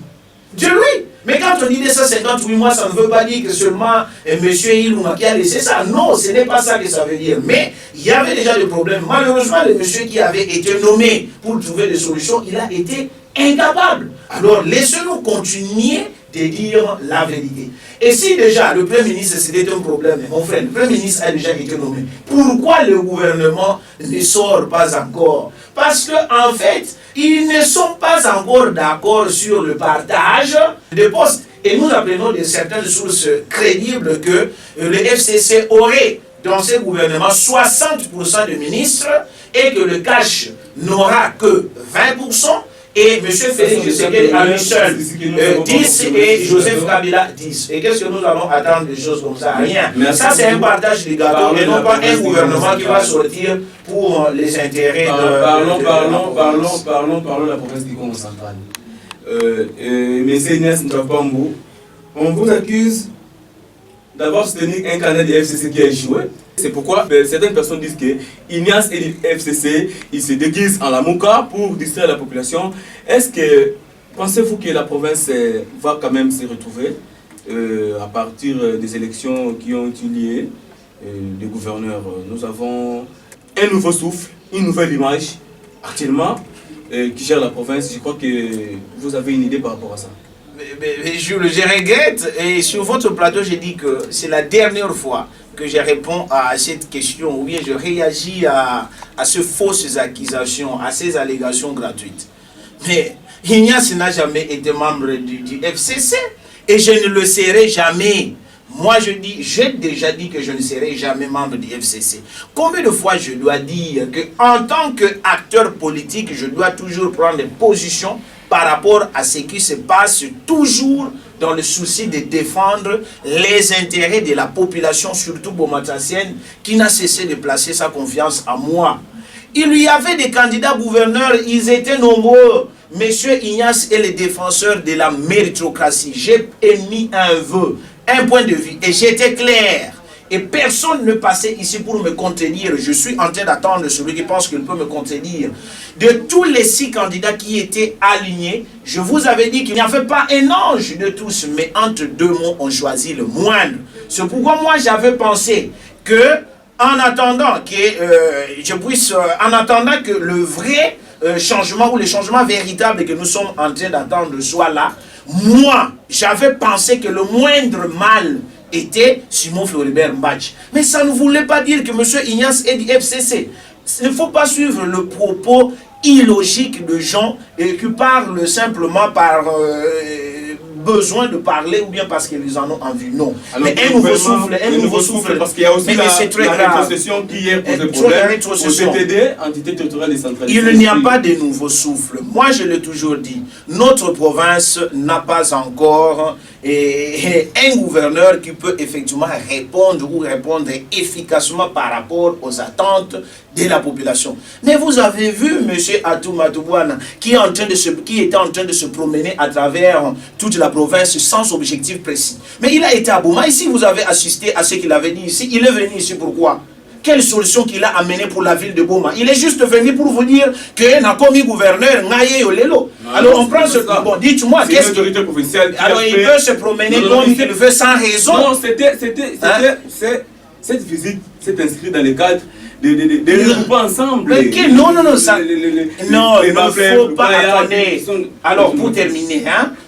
Speaker 3: De lui. Mais quand on dit 258 mois, ça ne veut pas dire que seulement monsieur Ilunga qui a laissé ça. Non, ce n'est pas ça que ça veut dire. Mais il y avait déjà des problèmes. Malheureusement, le monsieur qui avait été nommé pour trouver des solutions, il a été incapable. Alors, laissez-nous continuer de dire la vérité. Et si déjà le Premier ministre c'était un problème, mon frère, le Premier ministre a déjà été nommé, pourquoi le gouvernement ne sort pas encore? Parce qu'en fait, ils ne sont pas encore d'accord sur le partage des postes. Et nous apprenons de certaines sources crédibles que le FCC aurait dans ce gouvernement 60% de ministres et que le cash n'aura que 20%. Et M. Félix Tshisekedi à lui seul 10 et Joseph Kabila 10. Et qu'est-ce que nous allons attendre des choses comme ça? Rien. Ça, c'est un partage du gâteau et non pas un gouvernement qui va sortir pour les intérêts
Speaker 2: Parlons de la province du Congo central. M. Ignace Ntapambo, on vous accuse d'avoir soutenu un candidat du FCC qui a échoué. C'est pourquoi certaines personnes disent que Ignace et le FCC, ils se déguisent en Lamuka pour distraire la population. Est-ce que, pensez-vous que la province va quand même se retrouver à partir des élections qui ont eu lieu des gouverneurs? Nous avons un nouveau souffle, une nouvelle image actuellement qui gère la province. Je crois que vous avez une idée par rapport à ça.
Speaker 3: Mais je regrette, et sur votre plateau, j'ai dit que c'est la dernière fois que je réponds à cette question, ou bien je réagis à ces fausses accusations, à ces allégations gratuites. Mais Ignace n'a jamais été membre du FCC, et je ne le serai jamais. Moi, j'ai déjà dit que je ne serai jamais membre du FCC. Combien de fois je dois dire qu'en tant qu'acteur politique, je dois toujours prendre des positions par rapport à ce qui se passe, toujours dans le souci de défendre les intérêts de la population, surtout bomatassienne, qui n'a cessé de placer sa confiance en moi. Il y avait des candidats gouverneurs, ils étaient nombreux. Monsieur Ignace est le défenseur de la méritocratie. J'ai émis un vœu, un point de vue, et j'étais clair. Et personne ne passait ici pour me contredire. Je suis en train d'attendre celui qui pense qu'il peut me contredire. De tous les 6 candidats qui étaient alignés, je vous avais dit qu'il n'y avait pas un ange de tous, mais entre 2 mots, on choisit le moindre. C'est pourquoi moi j'avais pensé que, en attendant que le vrai changement ou le changement véritable que nous sommes en train d'attendre soit là, moi j'avais pensé que le moindre mal était Simon Floribert Mbadji. Mais ça ne voulait pas dire que M. Ignace est du FCC. Il ne faut pas suivre le propos illogique de gens qui parlent simplement par besoin de parler ou bien parce qu'ils en ont envie. Non.
Speaker 2: Alors,
Speaker 3: mais un nouveau souffle,
Speaker 2: parce qu'il y a aussi la rétrocession qui hier pose problème au CTD, entité territoriale décentralisée.
Speaker 3: Il n'y a pas de nouveau souffle. Moi, je l'ai toujours dit. Notre province n'a pas encore un gouverneur qui peut effectivement répondre efficacement par rapport aux attentes de la population. Mais vous avez vu M. Atou Matoubouana qui était en train de se promener à travers toute la province sans objectif précis. Mais il a été à Bouma. Ici, vous avez assisté à ce qu'il avait dit ici. Il est venu ici pourquoi? Quelle solution qu'il a amenée pour la ville de Bouma? Il est juste venu pour vous dire que n'a commis gouverneur Ngaye Olelo. Alors on prend ce... Bon, dites-moi, qu'est-ce qu'il... Alors il peut se promener comme il veut sans raison.
Speaker 2: Non, cette visite s'est inscrite dans le cadre de regrouper ensemble.
Speaker 3: Non, ça... Non, il ne faut pas... Attendez. Alors pour terminer,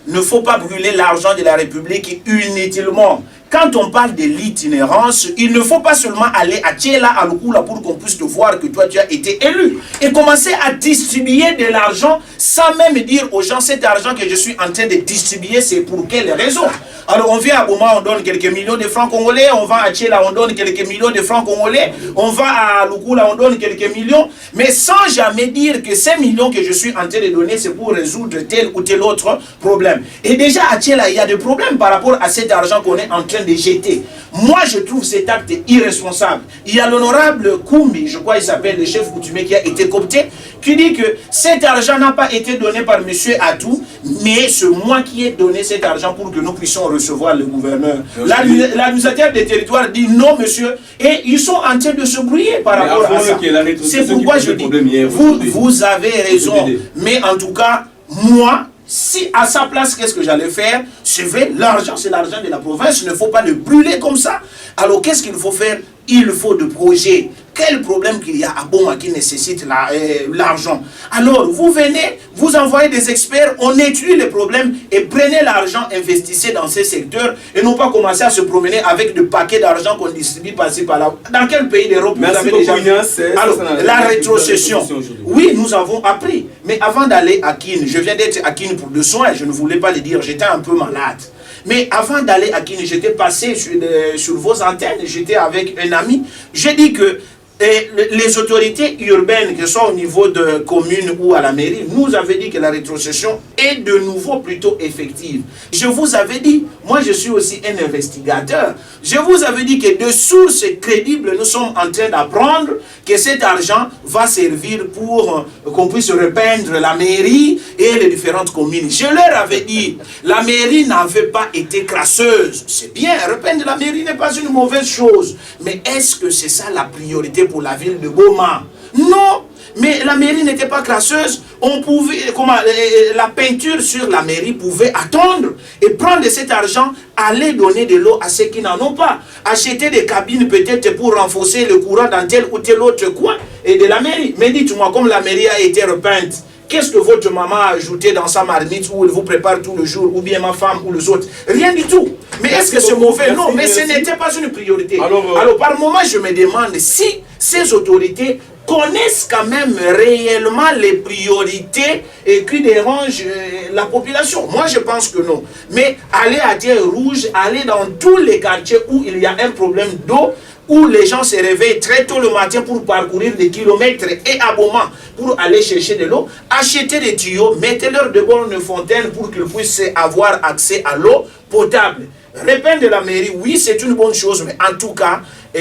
Speaker 3: ne faut pas brûler l'argent de la République inutilement. Quand on parle de l'itinérance, il ne faut pas seulement aller à Tchela, à Lukula pour qu'on puisse te voir que toi tu as été élu. Et commencer à distribuer de l'argent sans même dire aux gens cet argent que je suis en train de distribuer, c'est pour quelle raison? Alors on vient à Bouma, on donne quelques millions de francs congolais, on va à Tchela, on donne quelques millions de francs congolais, on va à Lukula, on donne quelques millions, mais sans jamais dire que ces millions que je suis en train de donner, c'est pour résoudre tel ou tel autre problème. Et déjà à Tchela, il y a des problèmes par rapport à cet argent qu'on est en train de jeter. Moi, je trouve cet acte irresponsable. Il y a l'honorable Koumbi, je crois il s'appelle le chef coutumier qui a été coopté, qui dit que cet argent n'a pas été donné par M. Atou, mais c'est moi qui ai donné cet argent pour que nous puissions recevoir le gouverneur. L'administrateur des territoires dit non, monsieur, et ils sont en train de se brouiller par rapport à ça. C'est pourquoi je dis, vous avez raison, mais en tout cas, moi, si à sa place, qu'est-ce que j'allais faire? C'est vrai, l'argent, c'est l'argent de la province, il ne faut pas le brûler comme ça. Alors, qu'est-ce qu'il faut faire? Il faut de projets. Quel problème qu'il y a à Bouma qui nécessite l'argent? Alors, vous venez, vous envoyez des experts, on étudie les problèmes et prenez l'argent, investissez dans ces secteurs et non pas commencer à se promener avec des paquets d'argent qu'on distribue par-ci par-là. Dans quel pays d'Europe vous avez déjà vu? Alors, la rétrocession. Oui, nous avons appris. Mais avant d'aller à Kin, je viens d'être à Kin pour 2 soins, je ne voulais pas le dire, j'étais un peu malade. Mais avant d'aller à Guinée, j'étais passé sur vos antennes, j'étais avec un ami. J'ai dit que les autorités urbaines, que ce soit au niveau de commune ou à la mairie, nous avaient dit que la rétrocession est de nouveau plutôt effective. Je vous avais dit, moi je suis aussi un investigateur, je vous avais dit que de sources crédibles, nous sommes en train d'apprendre que cet argent va servir pour qu'on puisse repeindre la mairie et les différentes communes. Je leur avais dit, la mairie n'avait pas été crasseuse. C'est bien, repeindre la mairie n'est pas une mauvaise chose. Mais est-ce que c'est ça la priorité pour la ville de Goma? Non, mais la mairie n'était pas crasseuse. On pouvait, la peinture sur la mairie pouvait attendre et prendre cet argent, aller donner de l'eau à ceux qui n'en ont pas. Acheter des cabines peut-être pour renforcer le courant dans tel ou tel autre coin et de la mairie. Mais dites-moi, comme la mairie a été repeinte, qu'est-ce que votre maman a ajouté dans sa marmite où elle vous prépare tout le jour, ou bien ma femme ou les autres? Rien du tout. Mais est-ce que c'est mauvais? Non, mais ce n'était pas une priorité. Alors par moment, je me demande si ces autorités connaissent quand même réellement les priorités et qui dérangent la population. Moi, je pense que non. Mais aller à Terre Rouge, aller dans tous les quartiers où il y a un problème d'eau, où les gens se réveillent très tôt le matin pour parcourir des kilomètres et abonnements pour aller chercher de l'eau, acheter des tuyaux, mettez-leur de bonnes fontaines pour qu'ils puissent avoir accès à l'eau potable. Repeindre la mairie, oui, c'est une bonne chose, mais en tout cas,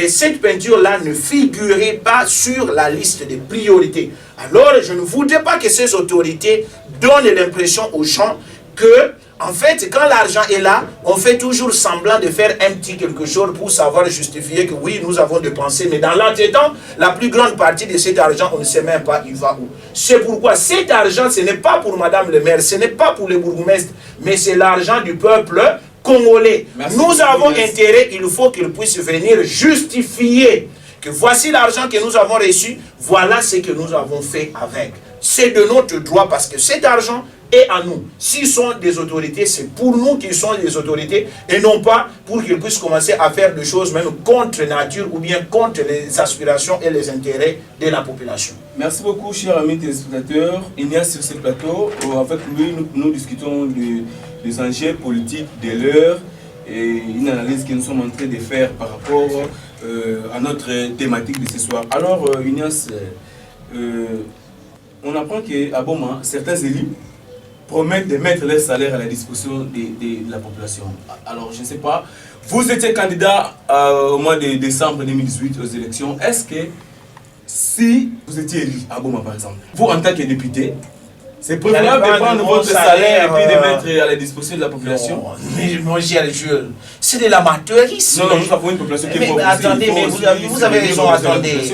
Speaker 3: cette peinture-là ne figurait pas sur la liste des priorités. Alors, je ne voudrais pas que ces autorités donnent l'impression aux gens que, en fait, quand l'argent est là, on fait toujours semblant de faire un petit quelque chose pour savoir justifier que oui, nous avons dépensé. Mais dans l'entretemps, la plus grande partie de cet argent, on ne sait même pas il va où. C'est pourquoi cet argent, ce n'est pas pour Madame le maire, ce n'est pas pour les bourgmestres, mais c'est l'argent du peuple congolais. Merci. Nous avons intérêt, il faut qu'ils puissent venir justifier que voici l'argent que nous avons reçu, voilà ce que nous avons fait avec. C'est de notre droit parce que cet argent est à nous. S'ils sont des autorités, c'est pour nous qu'ils sont des autorités et non pas pour qu'ils puissent commencer à faire des choses même contre nature ou bien contre les aspirations et les intérêts de la population.
Speaker 2: Merci beaucoup, chers amis téléspectateurs. Il y a sur ce plateau, avec lui, nous discutons des enjeux politiques de l'heure et une analyse que nous sommes en train de faire par rapport à notre thématique de ce soir. Alors, Ignace, on apprend qu'à Boma, certains élus promettent de mettre leur salaire à la disposition de la population. Alors, je ne sais pas, vous étiez candidat au mois de décembre 2018 aux élections. Est-ce que si vous étiez élu à Boma, par exemple, vous en tant que député, c'est préférable de prendre votre salaire et puis de mettre à la disposition de la population?
Speaker 3: Non, mais mon cher Jules, c'est de l'amateurisme.
Speaker 2: Non, nous avons une population qui est pauvre.
Speaker 3: Attendez, mais vous avez raison, attendez.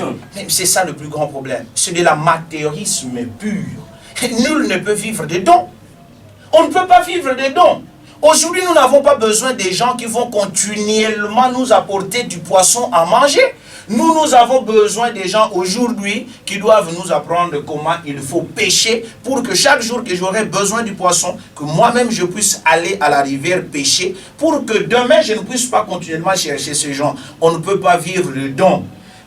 Speaker 3: C'est ça le plus grand problème. C'est de l'amateurisme pur. Nul ne peut vivre des dons. On ne peut pas vivre des dons. Aujourd'hui, nous n'avons pas besoin des gens qui vont continuellement nous apporter du poisson à manger. Nous avons besoin des gens aujourd'hui qui doivent nous apprendre comment il faut pêcher pour que chaque jour que j'aurai besoin du poisson, que moi-même je puisse aller à la rivière pêcher pour que demain je ne puisse pas continuellement chercher ces gens. On ne peut pas vivre de dons.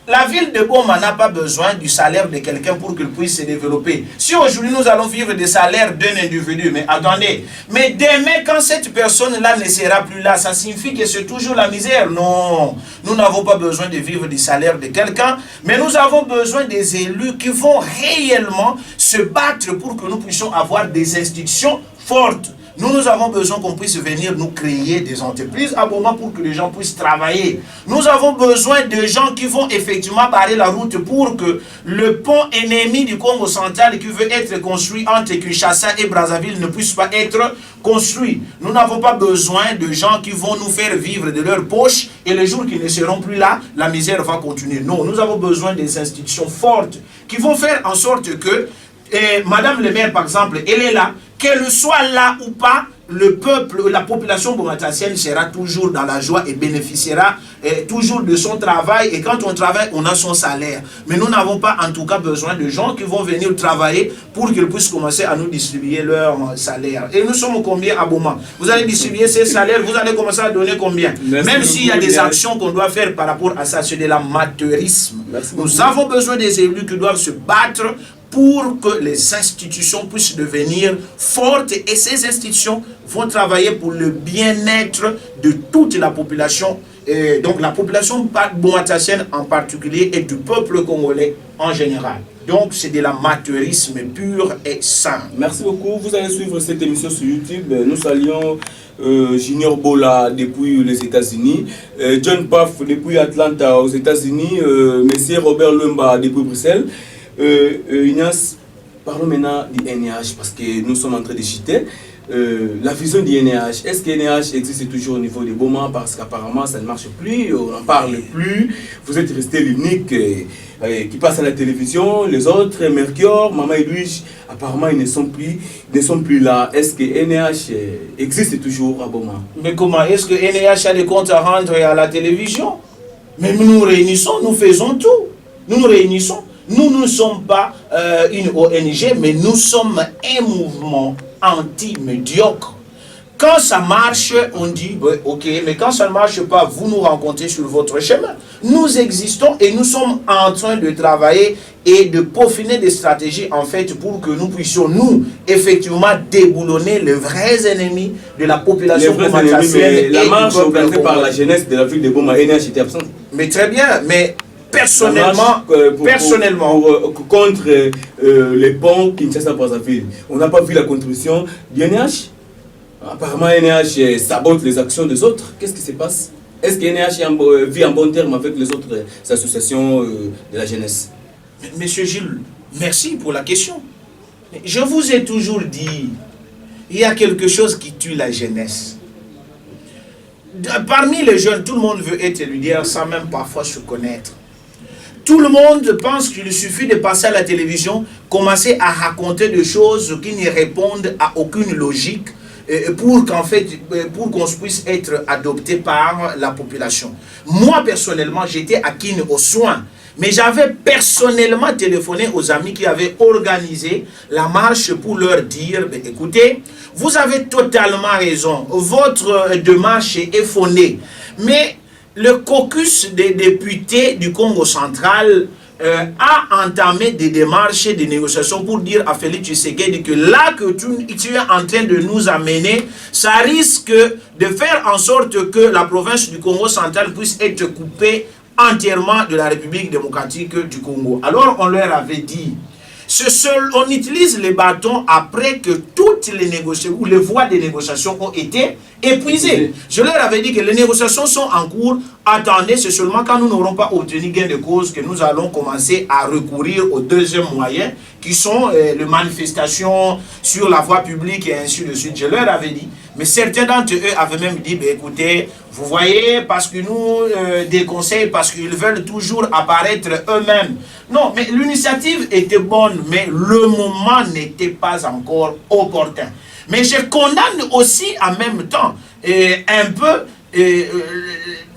Speaker 3: La ville de Boma n'a pas besoin du salaire de quelqu'un pour qu'il puisse se développer. Si aujourd'hui nous allons vivre des salaires d'un individu, mais attendez, mais demain quand cette personne-là ne sera plus là, ça signifie que c'est toujours la misère. Non, nous n'avons pas besoin de vivre du salaire de quelqu'un, mais nous avons besoin des élus qui vont réellement se battre pour que nous puissions avoir des institutions fortes. Nous avons besoin qu'on puisse venir nous créer des entreprises à Boma pour que les gens puissent travailler. Nous avons besoin de gens qui vont effectivement barrer la route pour que le pont ennemi du Congo central qui veut être construit entre Kinshasa et Brazzaville ne puisse pas être construit. Nous n'avons pas besoin de gens qui vont nous faire vivre de leur poche et le jour qu'ils ne seront plus là, la misère va continuer. Non, nous avons besoin des institutions fortes qui vont faire en sorte que Madame le maire, par exemple, elle est là, qu'elle soit là ou pas, le peuple, la population bomatassienne sera toujours dans la joie et bénéficiera toujours de son travail. Et quand on travaille, on a son salaire. Mais nous n'avons pas en tout cas besoin de gens qui vont venir travailler pour qu'ils puissent commencer à nous distribuer leur salaire. Et nous sommes combien à Boma? Vous allez distribuer ces salaires, vous allez commencer à donner combien? Même s'il y a des actions qu'on doit faire par rapport à ça, c'est de l'amateurisme. Nous avons besoin des élus qui doivent se battre pour que les institutions puissent devenir fortes, et ces institutions vont travailler pour le bien-être de toute la population, et donc la population boumatassienne en particulier et du peuple congolais en général. Donc c'est de l'amateurisme pur et sain.
Speaker 2: Merci beaucoup. Vous allez suivre cette émission sur YouTube. Nous saluons Junior Bola depuis les États-Unis, John Paf depuis Atlanta aux États-Unis, Monsieur Robert Lumba depuis Bruxelles. Ignace, parlons maintenant du NH parce que nous sommes en train de citer. La vision du NH, est-ce que NH existe toujours au niveau de Boma? Parce qu'apparemment ça ne marche plus, on n'en parle plus. Vous êtes resté l'unique qui passe à la télévision. Les autres, Mercure, Maman et Louis, apparemment ils ne sont plus là. Est-ce que NH existe toujours à Boma?
Speaker 3: Mais comment est-ce que NH a des comptes à rendre à la télévision? Mais nous nous réunissons, nous faisons tout. Nous nous réunissons. Nous ne sommes pas une ONG, mais nous sommes un mouvement anti-médiocre. Quand ça marche, on dit, ok, mais quand ça ne marche pas, vous nous rencontrez sur votre chemin. Nous existons et nous sommes en train de travailler et de peaufiner des stratégies, en fait, pour que nous puissions, nous, effectivement, déboulonner les vrais ennemis de la population boumatassienne.
Speaker 2: La marche organisée par la jeunesse de la ville de Boma, NH était absente.
Speaker 3: Mais très bien, mais personnellement,
Speaker 2: contre les ponts Kinshasa-Brazzaville, on n'a pas vu la contribution du NH. Apparemment, NH sabote les actions des autres. Qu'est-ce qui se passe? Est-ce que NH vit en bon terme avec les autres associations de la jeunesse?
Speaker 3: Monsieur Gilles, merci pour la question. Je vous ai toujours dit, il y a quelque chose qui tue la jeunesse. Parmi les jeunes, tout le monde veut être leader sans même parfois se connaître. Tout le monde pense qu'il suffit de passer à la télévision, commencer à raconter des choses qui ne répondent à aucune logique pour qu'on puisse être adopté par la population. Moi, personnellement, j'étais à Kin aux soins, mais j'avais personnellement téléphoné aux amis qui avaient organisé la marche pour leur dire, écoutez, vous avez totalement raison, votre démarche est fondée, mais le caucus des députés du Congo central a entamé des démarches, des négociations pour dire à Félix Tshisekedi que là que tu es en train de nous amener, ça risque de faire en sorte que la province du Congo central puisse être coupée entièrement de la République démocratique du Congo. Alors on leur avait dit, on utilise les bâtons après que toutes les négociations ou les voies de négociation ont été épuisées. Je leur avais dit que les négociations sont en cours. Attendez, c'est seulement quand nous n'aurons pas obtenu gain de cause que nous allons commencer à recourir aux deuxièmes moyens qui sont les manifestations sur la voie publique et ainsi de suite. Je leur avais dit, mais certains d'entre eux avaient même dit, écoutez, vous voyez, parce que nous déconseillent, parce qu'ils veulent toujours apparaître eux-mêmes. Non, mais l'initiative était bonne, mais le moment n'était pas encore opportun. Mais je condamne aussi en même temps un peu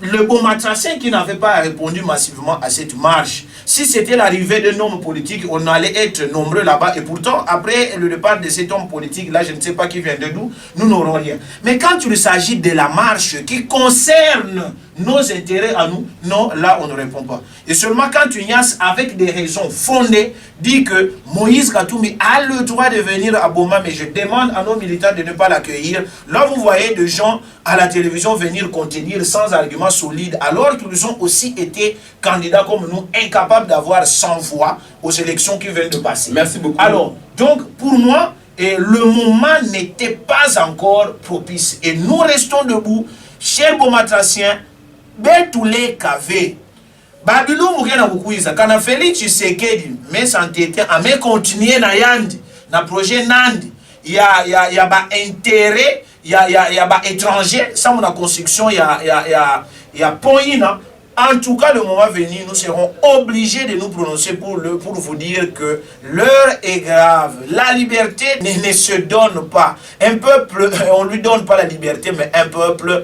Speaker 3: le Bomatrassien qui n'avait pas répondu massivement à cette marche. Si c'était l'arrivée d'un homme politique, on allait être nombreux là-bas. Et pourtant, après le départ de cet homme politique, là, je ne sais pas qui vient de d'où, nous n'aurons rien. Mais quand il s'agit de la marche qui concerne nos intérêts à nous, non, là, on ne répond pas. Et seulement quand Ignace, avec des raisons fondées, dit que Moïse Katoumi a le droit de venir à Boma, mais je demande à nos militants de ne pas l'accueillir. Là, vous voyez des gens à la télévision venir contenir sans argument solide, alors qu'ils ont aussi été candidats comme nous, incapables d'avoir 100 voix aux élections qui viennent de passer.
Speaker 2: Merci beaucoup.
Speaker 3: Alors, donc, pour moi, le moment n'était pas encore propice. Et nous restons debout, chers Bomatrassiens, Betule Kave. Babylon Moukena Boukouiza, quand a Félix Tshisekedi, mais s'entêter à me continuer na yandi, na projet Nandi, il y a ba intérêt, il y a ba étranger, ça mon construction, il y a point. En tout cas, le moment venu, nous serons obligés de nous prononcer pour vous dire que l'heure est grave. La liberté ne se donne pas. Un peuple, on ne lui donne pas la liberté, mais un peuple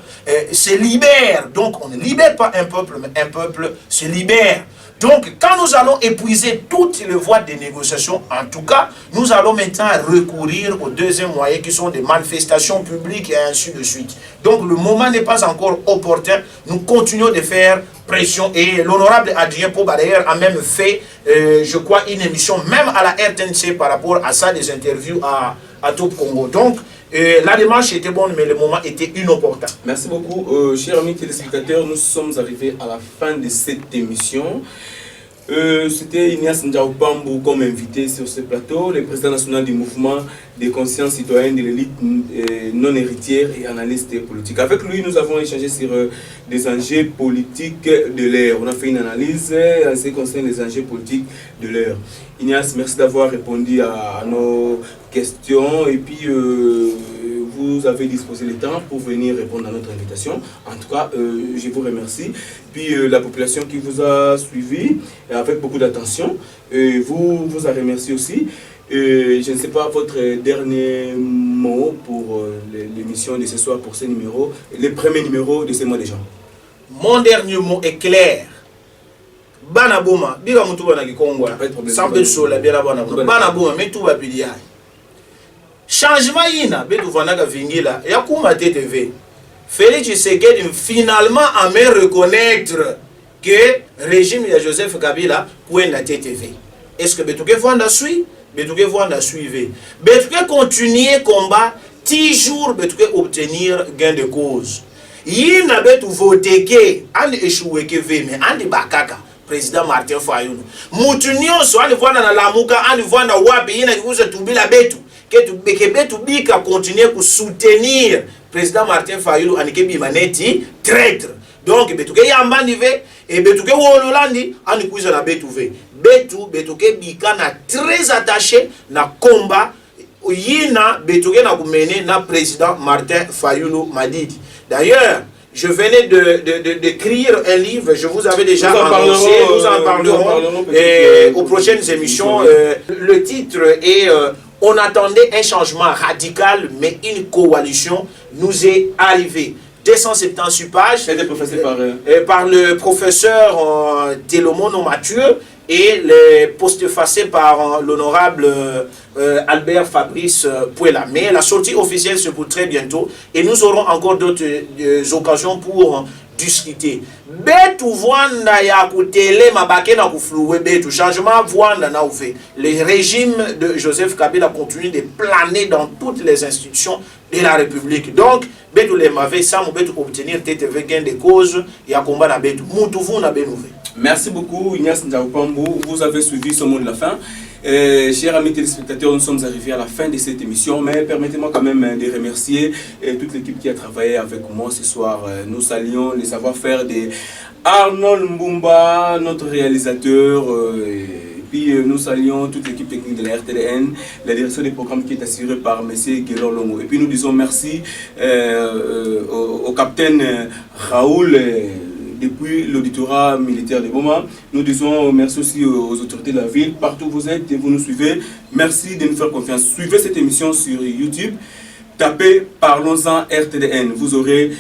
Speaker 3: se libère. Donc, on ne libère pas un peuple, mais un peuple se libère. Donc, quand nous allons épuiser toutes les voies de négociation, en tout cas, nous allons maintenant recourir aux deuxièmes moyens qui sont des manifestations publiques et ainsi de suite. Donc le moment n'est pas encore opportun. Nous continuons de faire pression. Et l'honorable Adrien Poba d'ailleurs a même fait, je crois, une émission même à la RTNC par rapport à ça, des interviews à Top Congo. Donc la démarche était bonne, mais le moment était inopportun.
Speaker 2: Merci beaucoup. Chers amis téléspectateurs, nous sommes arrivés à la fin de cette émission. C'était Ignace Ndiaoupambou comme invité sur ce plateau, le président national du mouvement des consciences citoyennes de l'élite non héritière et analyste politique. Avec lui, nous avons échangé sur des enjeux politiques de l'ère. On a fait une analyse en ce qui concerne les enjeux politiques de l'ère. Ignace, merci d'avoir répondu à nos questions et puis vous avez disposé le temps pour venir répondre à notre invitation. En tout cas, je vous remercie. Puis la population qui vous a suivi avec beaucoup d'attention, vous a remercié aussi. Je ne sais pas votre dernier mot pour l'émission de ce soir, pour ce numéro, le premier numéro de ce mois de janvier.
Speaker 3: Mon dernier mot est clair. Banaboma, biga mutu bana Kikongo, sambe sola bien bana Banaboma, mais tout va bien. Changement yina, betu vanaka vingila, yakuma TTV. Félix Tshisekedi finalement à me reconnaître que le régime de Joseph Kabila pouvait la TTV. Est-ce que Betouke Vanda suit? Betouke Vanda suivre. Betouke continuer combat, toujours Betouke obtenir gain de cause. Yina betu voter que, andi échoué que ve, mais andi bakaka. Président Martin Fayulu. Moutunio so andi vanda na lamuka, andi vanda wapi, yina kikuza tubila betu. Que betu bika continuer pour soutenir président Martin Fayulu anikebi maneti traître. Donc betuke yambanive et betuke wololandi anikuiza na betuve. Betuke bika na très attaché na combat yina betuke na kumene na président Martin Fayulu Madidi. D'ailleurs, je venais d'écrire un livre, je vous avais déjà annoncé, nous en parlerons aux prochaines émissions. Le titre est on attendait un changement radical, mais une coalition nous est arrivée. 278 pages par le professeur Telomono Mathieu et les postfacés par l'honorable Albert Fabrice Puela. Mais la sortie officielle se pour très bientôt et nous aurons encore d'autres occasions pour discuter. Betu Vwanda ya kutele mabake na kufloué betu changement Vwanda na ouvé. Le régime de Joseph Kabila continue de planer dans toutes les institutions de la République. Donc betu le mavé ça mou betu obtenir TTV gain de cause ya combat na betu. Moutouvou na benouvé.
Speaker 2: Merci beaucoup Ignace Ndiaoupambou. Vous avez suivi ce mot de la fin. Chers amis téléspectateurs, nous sommes arrivés à la fin de cette émission, mais permettez-moi quand même de remercier toute l'équipe qui a travaillé avec moi ce soir. Nous saluons les savoir-faire de Arnold Mbumba, notre réalisateur, et puis nous saluons toute l'équipe technique de la RTDN, la direction des programmes qui est assurée par M. Guélor Longo. Et puis nous disons merci au capitaine Raoul, depuis l'auditorat militaire de Boma. Nous disons merci aussi aux autorités de la ville, partout où vous êtes et vous nous suivez. Merci de nous faire confiance. Suivez cette émission sur YouTube. Tapez Parlons-en RTDN. Vous aurez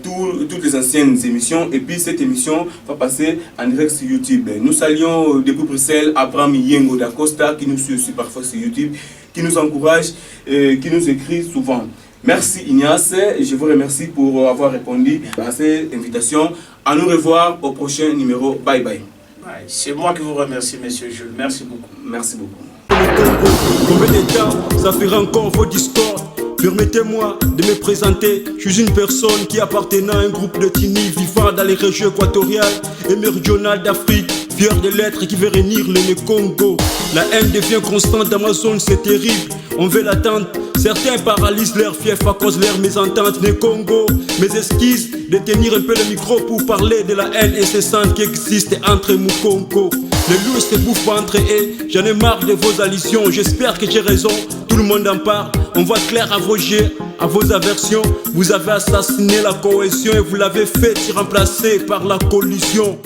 Speaker 2: toutes les anciennes émissions. Et puis cette émission va passer en direct sur YouTube. Nous saluons depuis Bruxelles Abraham Yengo d'Acosta qui nous suit aussi parfois sur YouTube, qui nous encourage, qui nous écrit souvent. Merci Ignace, je vous remercie pour avoir répondu à cette invitation. À nous revoir au prochain numéro. Bye bye.
Speaker 3: C'est moi qui vous remercie, monsieur Jules. Merci beaucoup.
Speaker 2: Merci beaucoup.
Speaker 1: Combien de temps ça fera encore vos discords? Permettez-moi de me présenter. Je suis une personne qui appartenant à un groupe de Tini vivant dans les régions équatoriales et méridionales d'Afrique, fier de l'être qui veut réunir le Congo. La haine devient constante dans ma zone, c'est terrible. On veut l'attendre. Certains paralysent leur fief à cause de leur mésentente des Congo. Mes esquisses de tenir un peu le micro pour parler de la haine incessante qui existe entre Mukongo. Les loups se bouffent entre eux. J'en ai marre de vos allusions. J'espère que j'ai raison. Tout le monde en parle. On voit clair à vos jets, à vos aversions. Vous avez assassiné la cohésion et vous l'avez fait remplacer par la collusion.